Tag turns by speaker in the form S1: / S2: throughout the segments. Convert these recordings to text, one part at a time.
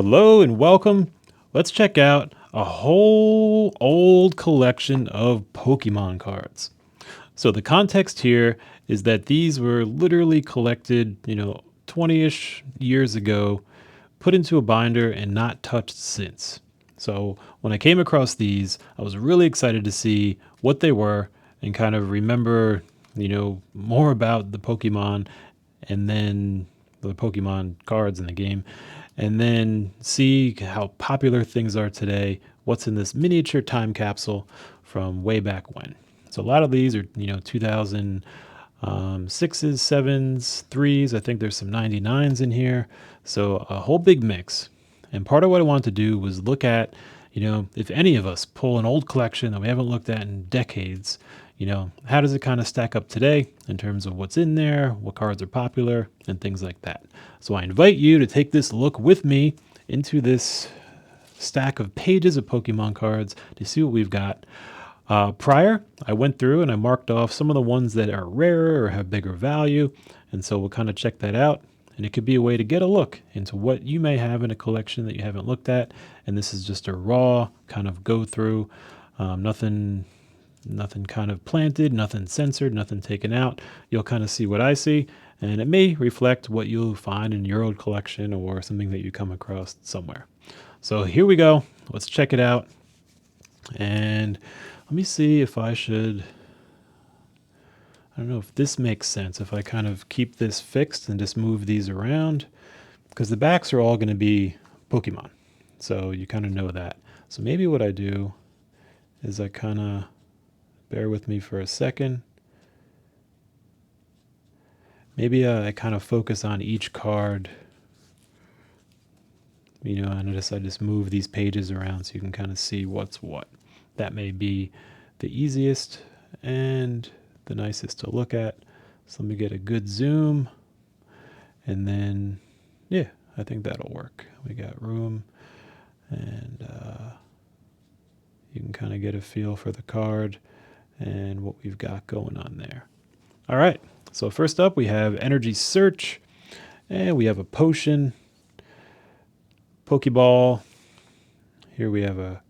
S1: Hello and welcome. Let's check out a whole old collection of Pokemon cards. So, the context here is that these were literally collected, 20 ish years ago, put into a binder, and not touched since. So, when I came across these, I was really excited to see what they were and kind of remember, more about the Pokemon and then the Pokemon cards in the game, and then see how popular things are today, what's in this miniature time capsule from way back when. So a lot of these are, 2006s, 7s, 3s. I think there's some 99s in here. So a whole big mix. And part of what I wanted to do was look at, if any of us pull an old collection that we haven't looked at in decades, how does it kind of stack up today in terms of what's in there, what cards are popular, and things like that. So I invite you to take this look with me into this stack of pages of Pokemon cards to see what we've got. Prior, I went through and I marked off some of the ones that are rarer or have bigger value, and so we'll kind of check that out. And it could be a way to get a look into what you may have in a collection that you haven't looked at. And this is just a raw kind of go through, nothing kind of planted, nothing censored, nothing taken out. You'll kind of see what I see, and it may reflect what you'll find in your old collection or something that you come across somewhere. So here we go. Let's check it out. And let me see if I should. I don't know if this makes sense if I kind of keep this fixed and just move these around, because the backs are all going to be Pokemon. So you kind of know that. So maybe what I do is I kind of bear with me for a second. Maybe I kind of focus on each card, and I just move these pages around so you can kind of see what's what. That may be the easiest and the nicest to look at. So let me get a good zoom, and then, yeah, I think that'll work. We got room, and you can kind of get a feel for the card and what we've got going on there. All right, so first up we have Energy Search, and we have a Potion, Pokeball. Here we have a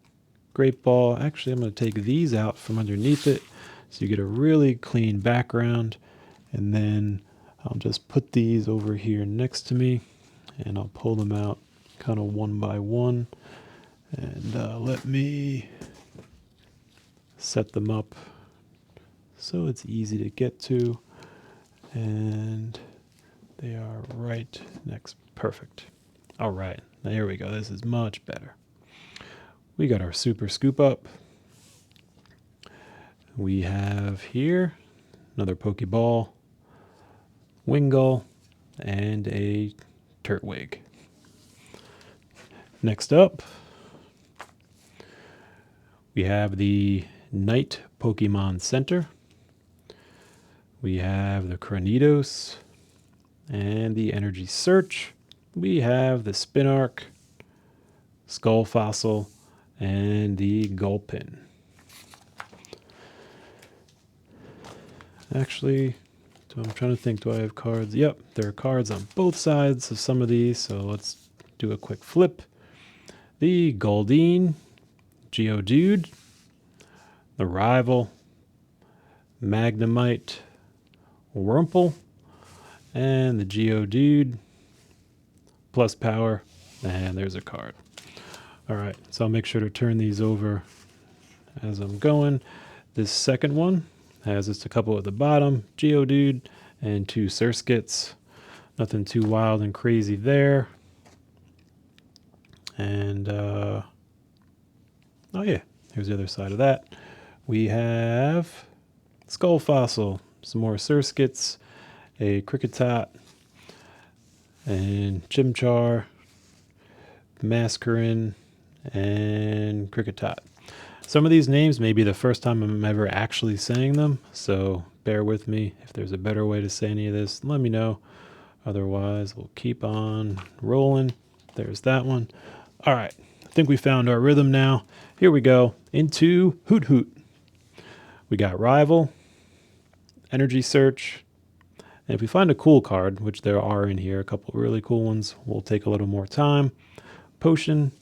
S1: Great Ball. Actually, I'm going to take these out from underneath it so you get a really clean background. And then I'll just put these over here next to me, and I'll pull them out kind of one by one. And let me set them up so it's easy to get to. And they are right next. Perfect. All right, there we go. This is much better. We got our Super Scoop Up. We have here another Pokeball, Wingull, and a Turtwig. Next up, we have the Night Pokemon Center. We have the Cranidos and the Energy Search. We have the Spinark, Skull Fossil, and the Gulpin. Actually, I'm trying to think, do I have cards? Yep, there are cards on both sides of some of these, so let's do a quick flip. The Goldeen, Geodude, the Rival, Magnemite, Wurmple, and the Geodude, plus power, and there's a card. All right, so I'll make sure to turn these over as I'm going. This second one has just a couple at the bottom, Geodude and two Surskits. Nothing too wild and crazy there. And, oh yeah, here's the other side of that. We have Skull Fossil, some more Surskits, a Kricketot, and Chimchar, Masquerain, and Kricketot. Some of these names may be the first time I'm ever actually saying them, so bear with me. If there's a better way to say any of this, let me know. Otherwise, we'll keep on rolling. There's that one. All right, I think we found our rhythm now. Here we go into Hoot Hoot. We got Rival, Energy Search, and if we find a cool card, which there are in here, a couple really cool ones, we'll take a little more time. Potion,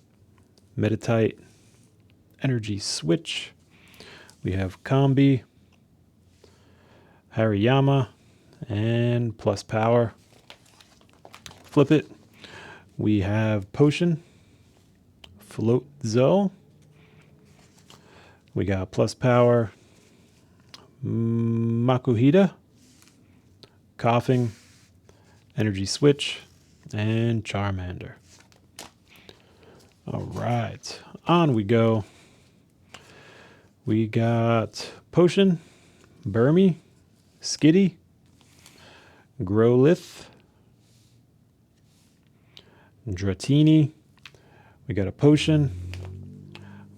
S1: Meditite, Energy Switch. We have Combi, Hariyama, and Plus Power. Flip it. We have Potion, Float Zoe. We got Plus Power, Makuhita, Coughing, Energy Switch, and Charmander. All right, on we go. We got Potion, Burmy, Skitty, Growlithe, Dratini. We got a Potion.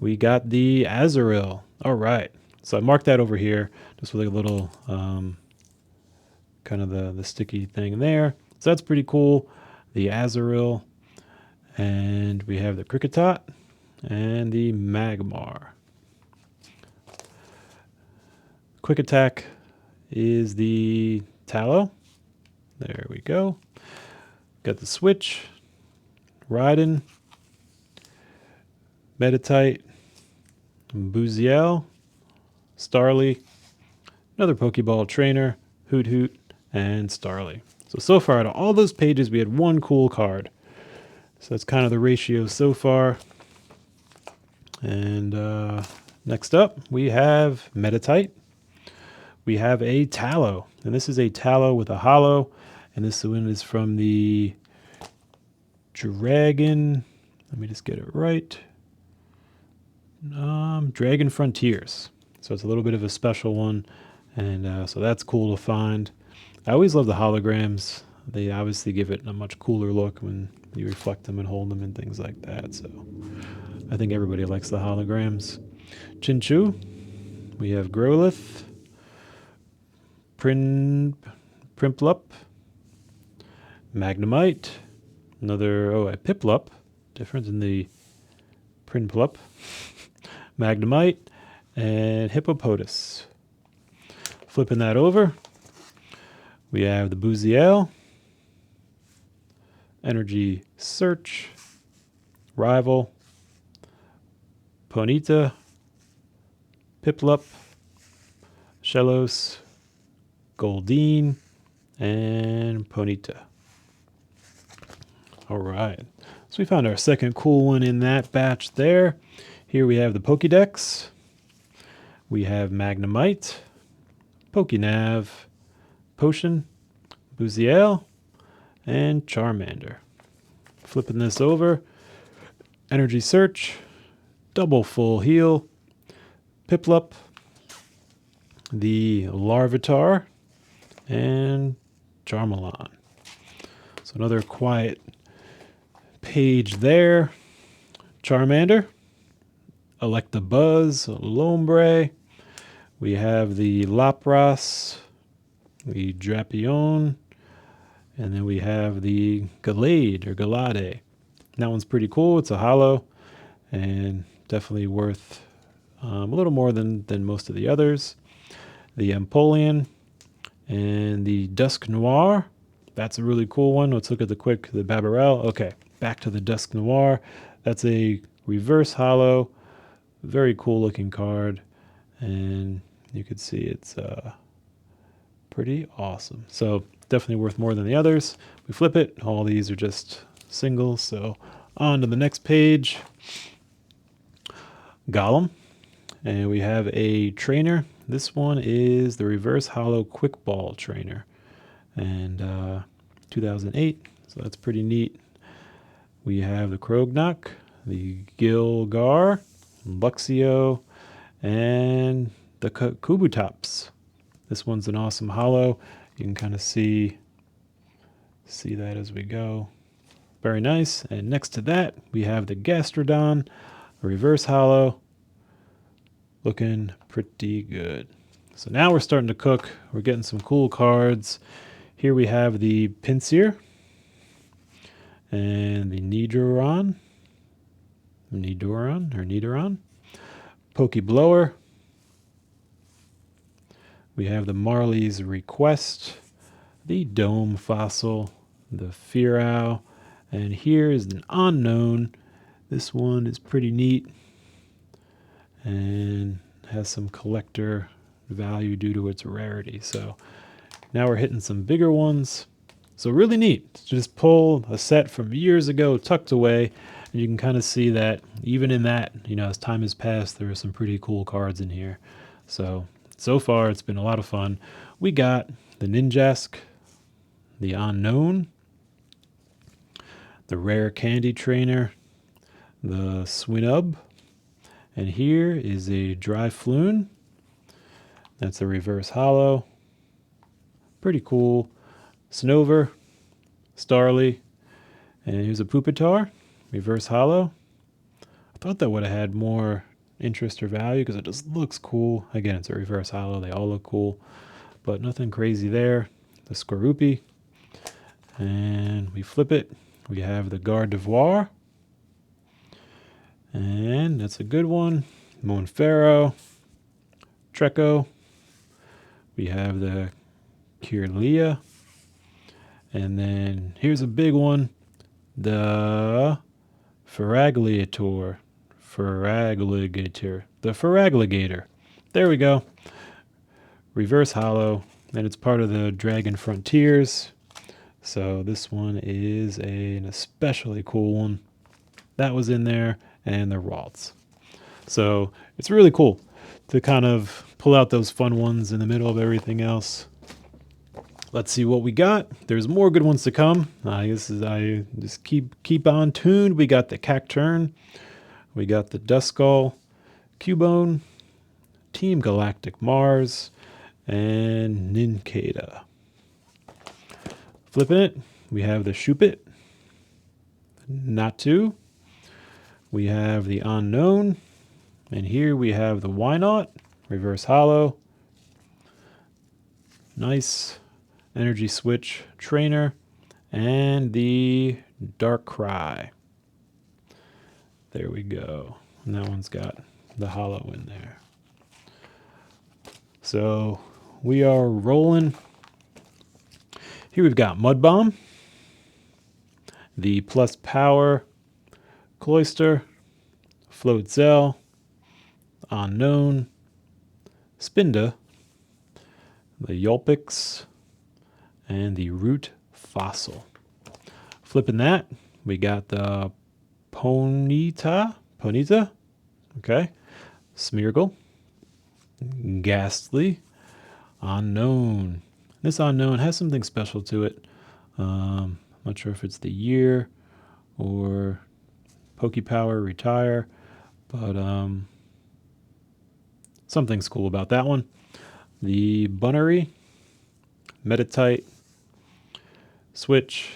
S1: We got the Azurill. All right. So I marked that over here just with a little kind of the sticky thing there. So that's pretty cool. The Azurill. And we have the Kricketot and the Magmar. Quick Attack is the Tallow. There we go. Got the Switch, Raiden, Meditite, Buziel, Starly, another Pokeball trainer, Hoot Hoot, and Starly. So far out of all those pages, we had one cool card. So that's kind of the ratio so far. And next up, we have Meditite. We have a Tallow, and this is a Tallow with a Hollow, and this one is from the Dragon. Let me just get it right. Dragon Frontiers. So it's a little bit of a special one, and so that's cool to find. I always love the holograms. They obviously give it a much cooler look when you reflect them and hold them and things like that. So I think everybody likes the holograms. Chinchou. We have Growlithe, Prinplup, Magnemite, another, a Piplup, different than the Prinplup, Magnemite, and Hippopotas. Flipping that over, we have the Buziel, Energy Search, Rival, Ponyta, Piplup, Shellos, Goldeen, and Ponyta. All right, so we found our second cool one in that batch there. Here we have the Pokédex. We have Magnemite, Pokénav, Potion, Buziel, and Charmander. Flipping this over, Energy Search, Double Full Heal, Piplup, the Larvitar, and Charmelon. So another quiet page there. Charmander, Electabuzz, Lombre. We have the Lapras, the Drapion, and then we have the Gallade or Galade. That one's pretty cool. It's a hollow and definitely worth a little more than most of the others. The Empoleon and the Dusk Noir. That's a really cool one. Let's look at the Babarel. Okay, back to the Dusk Noir. That's a reverse hollow. Very cool looking card. And you can see it's pretty awesome. So definitely worth more than the others. We flip it. All these are just singles. So on to the next page. Golem. And we have a trainer. This one is the reverse hollow quick ball trainer. And 2008. So that's pretty neat. We have the Krognak, the Gilgar, Luxio, and the Kubutops. This one's an awesome hollow. You can kind of see that as we go. Very nice. And next to that, we have the Gastrodon, a reverse hollow. Looking pretty good. So now we're starting to cook. We're getting some cool cards. Here we have the Pinsir and the Nidoran, Pokeblower. We have the Marley's Request, the Dome Fossil, the Fearow, and here is an unknown This one is pretty neat and has some collector value due to its rarity. So now we're hitting some bigger ones. So really neat to just pull a set from years ago tucked away. And you can kind of see that even in that, as time has passed, there are some pretty cool cards in here. So far it's been a lot of fun. We got the Ninjask, the Unknown, the Rare Candy Trainer, the Swinub, and here is a Dryfloon. That's a reverse holo. Pretty cool. Snover, Starly, and here's a Pupitar, reverse holo. I thought that would have had more interest or value because it just looks cool. Again, it's a reverse holo. They all look cool, but nothing crazy there. The Skorupi, and we flip it. We have the Gardevoir, and that's a good one. Monferro, Treco. We have the Kirlia, and then here's a big one, the Feraligatr. The Feraligatr. There we go. Reverse holo, and it's part of the Dragon Frontiers. So this one is an especially cool one. That was in there, and the Ralts. So it's really cool to kind of pull out those fun ones in the middle of everything else. Let's see what we got. There's more good ones to come. I just keep on tuned. We got the Cacturn, we got the Duskull, Cubone, Team Galactic Mars, and Nincada. Flipping it, we have the Shuppet, Natu, we have the Unknown, and here we have the Wynaut, reverse holo. Nice energy switch trainer, and the Darkrai. There we go. And that one's got the holo in there. So we are rolling. Here we've got Mud Bomb, the Plus Power, Cloyster, Floatzel, Unknown, Spinda, the Yulpix, and the Root Fossil. Flipping that, we got the Ponyta, okay, Smeargle, Ghastly, Unknown. This Unknown has something special to it. I'm not sure if it's the year or Pokepower retire, but something's cool about that one. The Bunnery, Metatite, Switch,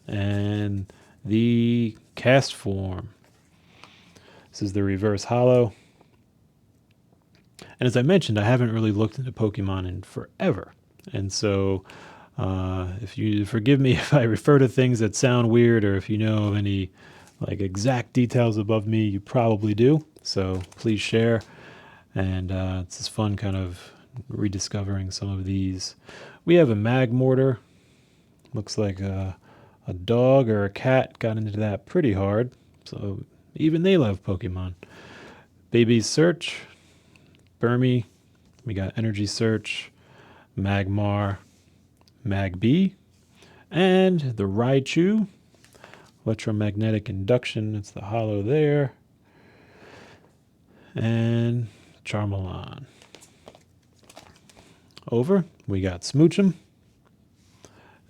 S1: and the Cast Form. This is the reverse holo. And as I mentioned, I haven't really looked into Pokemon in forever. And so if you forgive me if I refer to things that sound weird, or if you know of any like exact details above me, you probably do. So please share. And it's just fun kind of rediscovering some of these. We have a Magmortar. Looks like a dog or a cat got into that pretty hard. So even they love Pokemon. Baby's Search, Burmy. We got Energy Search, Magmar, Magby, and the Raichu. Electromagnetic Induction, it's the holo there. And Charmalan. Over, we got Smoochum,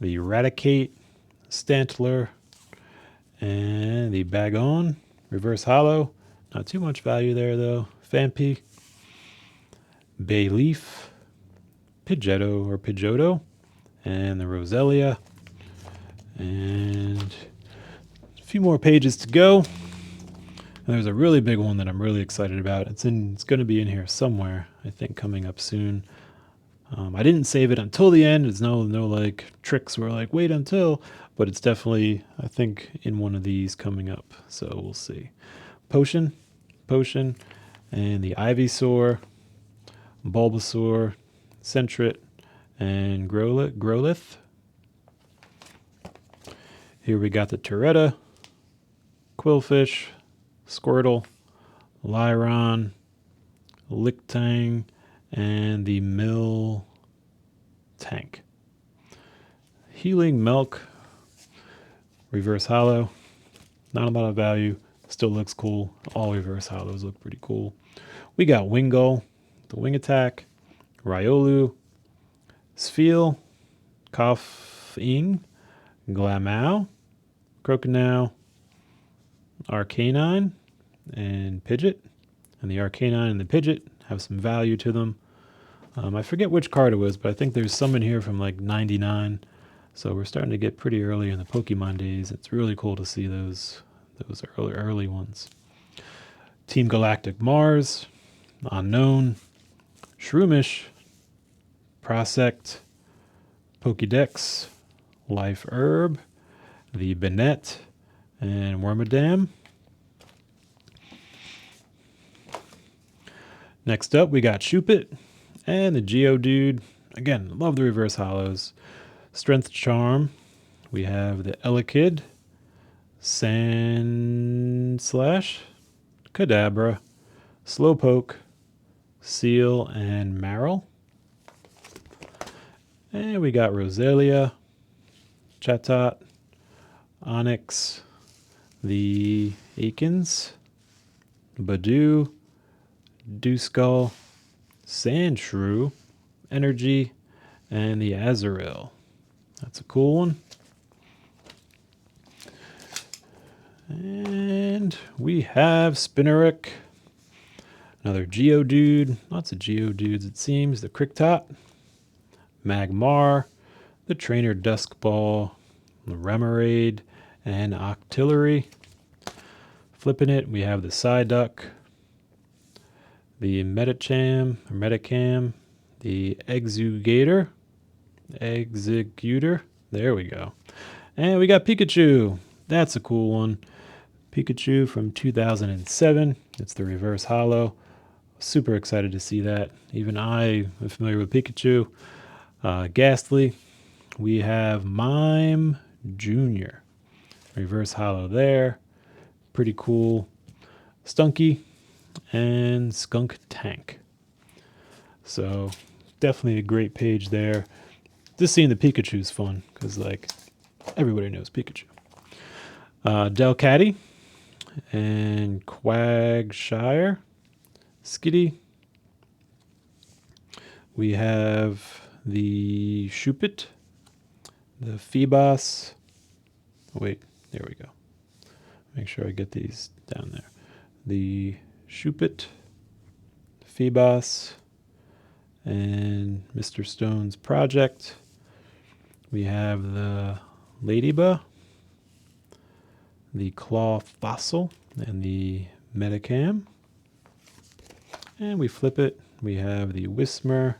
S1: the Eradicate, Stantler, and the Bagon, reverse holo. Not too much value there though. Phanpy, Bayleaf, Pidgeotto, and the Roselia. And a few more pages to go. And there's a really big one that I'm really excited about. It's going to be in here somewhere, I think, coming up soon. I didn't save it until the end. There's no like tricks where like wait until, but it's definitely, I think, in one of these coming up. So we'll see. Potion, and the Ivysaur, Bulbasaur, Sentret, and Growlithe. Here we got the Toretta, Quillfish, Squirtle, Lyron, Lictang, and the Mill Tank. Healing Milk, reverse hollow. Not a lot of value. Still looks cool. All reverse hollows look pretty cool. We got Wingull, the Wing Attack, Riolu, Spheal, Koffing, Glamow, Croconaw, Arcanine, and Pidgeot. And the Arcanine and the Pidgeot have some value to them. I forget which card it was, but I think there's some in here from like 99. So we're starting to get pretty early in the Pokemon days. It's really cool to see those early ones. Team Galactic Mars, Unknown, Shroomish, Prosect, Pokédex, Life Herb, the Banette, and Wormadam. Next up, we got Shuppet and the Geodude. Again, love the reverse hollows. Strength Charm. We have the Elekid, Sandslash, Kadabra, Slowpoke, Seal, and Marill. And we got Roselia, Chatot, Onyx, the Akins, Badoo, Dewskull, Sandshrew, Energy, and the Azurill. That's a cool one. And we have Spinarak, another Geodude, lots of Geodudes it seems, the Krictot, Magmar, the Trainer Duskball, the Remoraid, and Octillery. Flipping it, we have the Psyduck, the Metacam, the Executor, there we go. And we got Pikachu. That's a cool one. Pikachu from 2007. It's the reverse hollow. Super excited to see that. Even I am familiar with Pikachu. Ghastly. We have Mime Jr. Reverse hollow there. Pretty cool. Stunky and Skunk Tank. So definitely a great page there. Just seeing the Pikachu's fun because like everybody knows Pikachu. Delcatty and Quagshire, Skitty. We have the Shuppet, the Feebas. Wait, there we go. Make sure I get these down there. The Shuppet, Feebas, and Mr. Stone's Project. We have the Ladybug, the Claw Fossil, and the Metacam. And we flip it. We have the Whismur,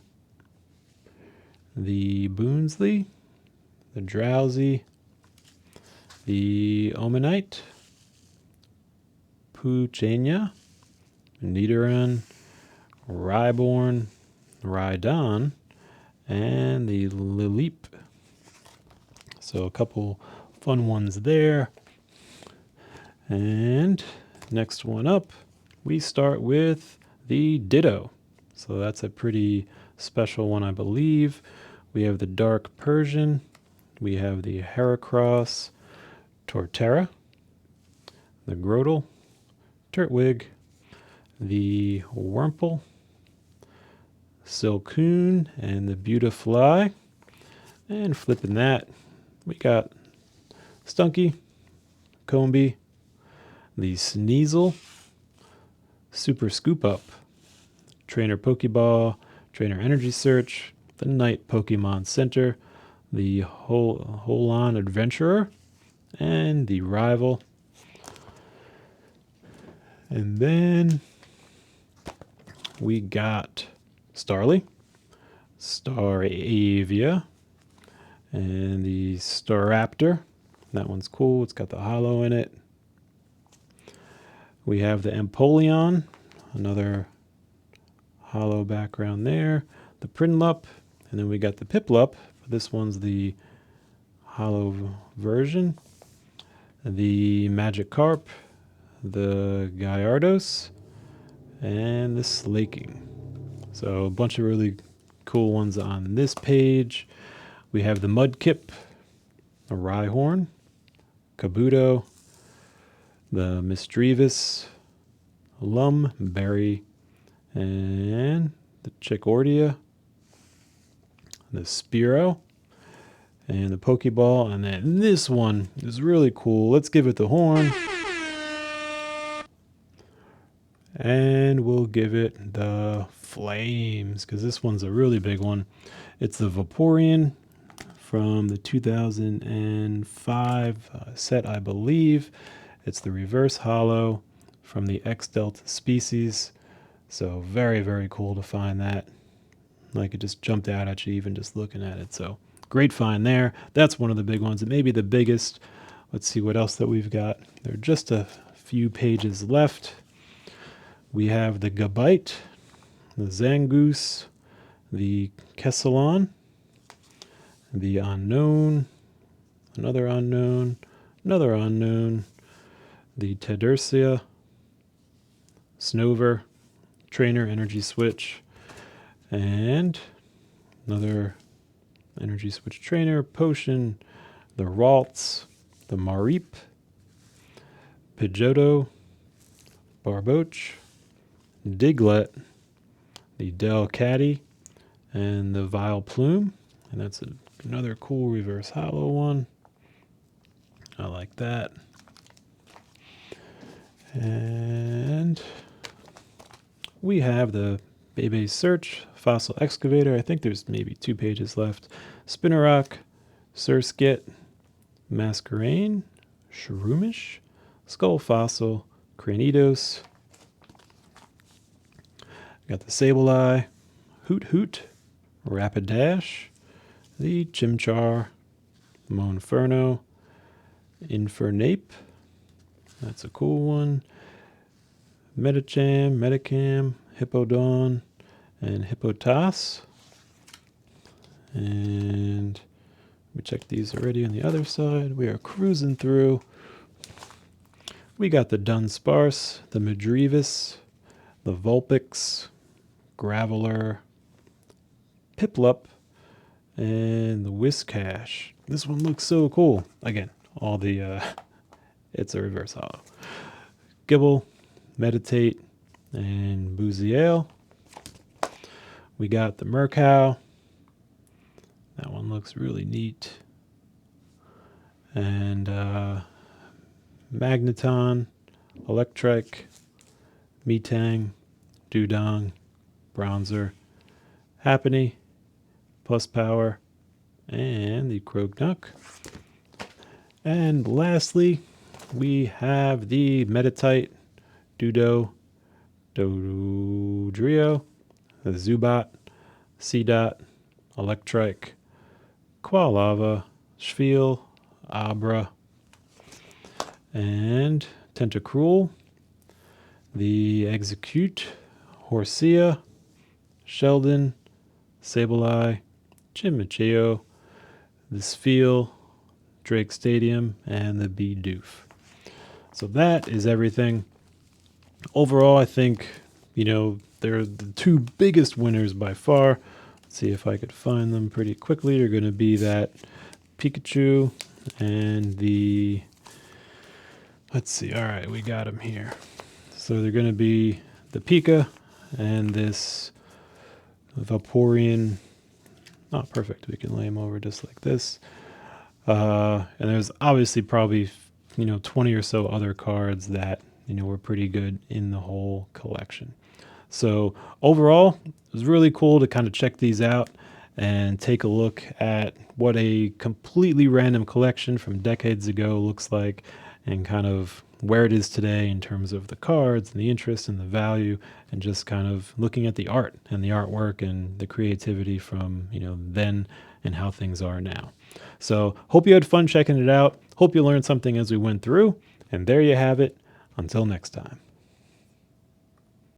S1: the Boonsley, the Drowsy, the Omanite, Puchenia, Nidoran, Rhyborn, Rhydon, and the Lileep. So a couple fun ones there. And next one up, we start with the Ditto. So that's a pretty special one, I believe. We have the Dark Persian. We have the Heracross, Torterra, the Grotle, Turtwig, the Wurmple, Silcoon, and the Beautifly. And flipping that, we got Stunky, Combee, the Sneasel, Super Scoop Up, Trainer Pokeball, Trainer Energy Search, the Night Pokemon Center, the Holon Adventurer, and the Rival. And then we got Starly, Staravia, and the Staraptor. That one's cool. It's got the hollow in it. We have the Empoleon, another hollow background there. The Prinlup, and then we got the Piplup. This one's the hollow version. The Magikarp, the Gallardos, and the Slaking. So a bunch of really cool ones on this page. We have the Mudkip, a Rhyhorn, Kabuto, the Misdreavus, Lumberry, and the Chikordia, the Spearow, and the Pokeball. And then this one is really cool. Let's give it the horn. And we'll give it the Flames, because this one's a really big one. It's the Vaporeon from the 2005 set, I believe. It's the reverse holo from the X Delta species. So very, very cool to find that. Like, it just jumped out at you even just looking at it. So great find there. That's one of the big ones. It may be the biggest. Let's see what else that we've got. There are just a few pages left. We have the Gabite, the Zangoose, the Kessalon, the Unknown, another Unknown, another Unknown, the Tedursia, Snover, Trainer Energy Switch, and another Energy Switch Trainer, Potion, the Ralts, the Mareep, Pidgeotto, Barboach, Diglett, the Delcatty, and the Vileplume. And that's another cool reverse holo one. I like that. And we have the Bebe Search, Fossil Excavator. I think there's maybe 2 pages left. Spinarak, Surskit, Masquerain, Shroomish, Skull Fossil, Cranidos. Got the Sableye, Hoot Hoot, Rapidash, the Chimchar, Monferno, Infernape. That's a cool one. Metacham, Metacam, Hippowdon, and Hippotas. And we checked these already on the other side. We are cruising through. We got the Dunsparce, the Madrevis, the Vulpix, Graveler, Piplup, and the Whiscash. This one looks so cool. Again, all the, it's a reverse holo. Gibble, Meditate, and Buziale. We got the Murkow. That one looks really neat. And Magneton, Electrike, Metang, Dewdong, Bronzer, Happiny, Plus Power, and the Croagunk. And lastly, we have the Meditite, Dudo, Dodrio, the Zubat, Seedot, Electrike, Quilava, Schfeel, Abra, and Tentacruel, the Execute, Horsia, Sheldon, Sableye, Chimicheo, the Spheal, Drake Stadium, and the Bidoof. So that is everything. Overall, I think, they're the 2 biggest winners by far. Let's see if I could find them pretty quickly. They're going to be that Pikachu and the... Let's see. All right, we got them here. So they're going to be the Pika and this Vaporeon. Not perfect. We can lay them over just like this. And there's obviously probably 20 or so other cards that were pretty good in the whole collection. So overall, it was really cool to kind of check these out and take a look at what a completely random collection from decades ago looks like, and kind of where it is today in terms of the cards and the interest and the value, and just kind of looking at the art and the artwork and the creativity from then and how things are now. So hope you had fun checking it out. Hope you learned something as we went through. And there you have it. Until next time.